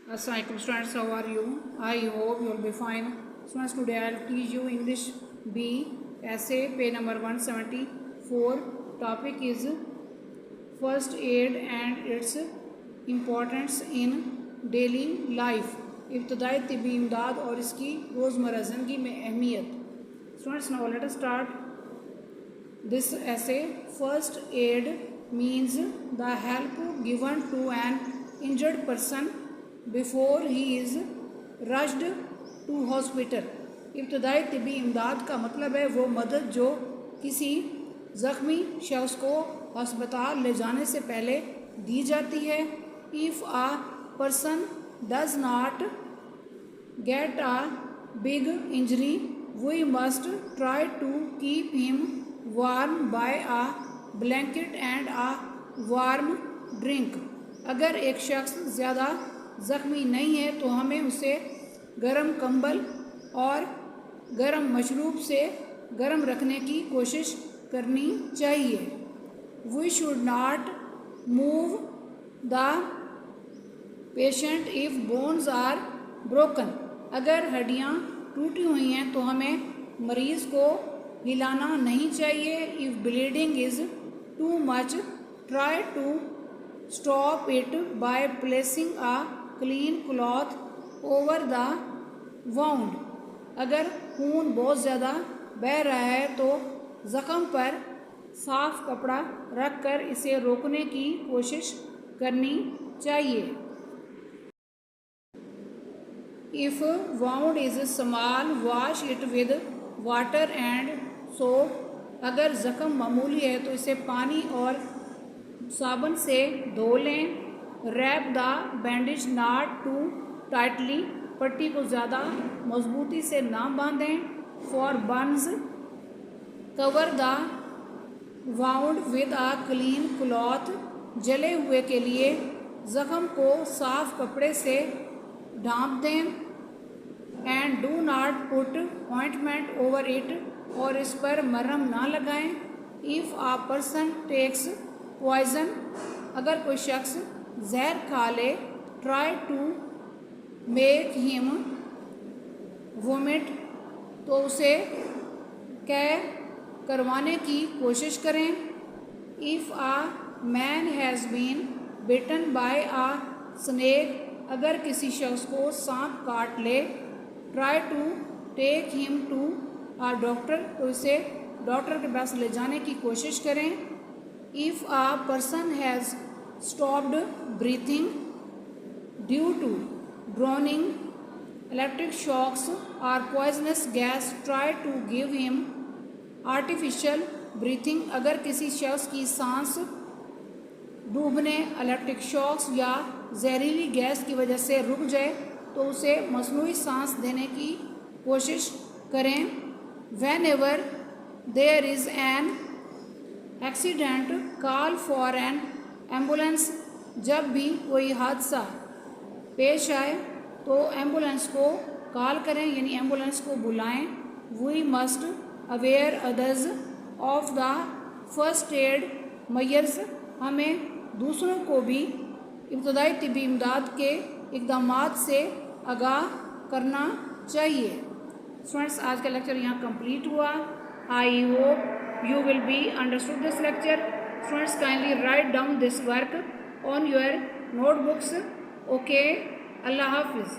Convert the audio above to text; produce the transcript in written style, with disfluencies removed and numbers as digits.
Assalamualaikum students, how are you? I hope you will be fine. Students, today I will teach you English B essay page number 174. Topic is first aid and its importance in daily life. ابتدائی طبی امداد اور اس کی روزمرہ زندگی میں اہمیت. Students, now let us start this essay. First aid means the help given to an injured person before he is rushed to hospital. ابتدائی طبی امداد کا مطلب ہے وہ مدد جو کسی زخمی شخص کو ہسپتال لے جانے سے پہلے دی جاتی ہے. If a person does not get a big injury, we must try to keep him warm by a blanket and a warm drink. اگر ایک شخص زیادہ زخمی نہیں ہے تو ہمیں اسے گرم کمبل اور گرم مشروب سے گرم رکھنے کی کوشش کرنی چاہیے. We should not move the patient if bones are broken. اگر ہڈیاں ٹوٹی ہوئی ہیں تو ہمیں مریض کو ہلانا نہیں چاہیے. If bleeding is too much, try to stop it by placing a clean cloth over the wound. اگر خون بہت زیادہ بہہ رہا ہے تو زخم پر صاف کپڑا رکھ کر اسے روکنے کی کوشش کرنی چاہیے. If wound is small, wash it with water and soap. اگر زخم معمولی ہے تو اسے پانی اور صابن سے دھو لیں. Wrap the bandage not too tightly. پٹی کو زیادہ مضبوطی سے نہ باندھیں. For burns, cover the wound with a clean cloth. جلے ہوئے کے لیے زخم کو صاف کپڑے سے ڈھانپ دیں. And do not put ointment over it. اور اس پر مرہم نہ لگائیں. If a person takes poison, اگر کوئی شخص زہر کھا لے, try to make him vomit. تو اسے قے کروانے کی کوشش کریں. If a man has been bitten by a snake, اگر کسی شخص کو سانپ کاٹ لے, try to take him to a doctor. تو اسے ڈاکٹر کے پاس لے جانے کی کوشش کریں. If a person has stopped breathing due to drowning, electric shocks or poisonous gas, try to give him artificial breathing. اگر کسی شخص کی سانس ڈوبنے, الیکٹرک شاکس یا زہریلی گیس کی وجہ سے رک جائے تو اسے مصنوعی سانس دینے کی کوشش کریں. Whenever there is an accident, call for an ambulance. جب بھی کوئی حادثہ پیش آئے تو ایمبولینس کو کال کریں, یعنی ایمبولینس کو بلائیں. We must aware others of the first aid measures. ہمیں دوسروں کو بھی ابتدائی طبی امداد کے اقدامات سے آگاہ کرنا چاہیے. اسٹوڈنٹس, آج کا لیکچر یہاں کمپلیٹ ہوا. I hope you will be understood this lecture. Students, kindly write down this work on your notebooks. Okay, Allah حافظ.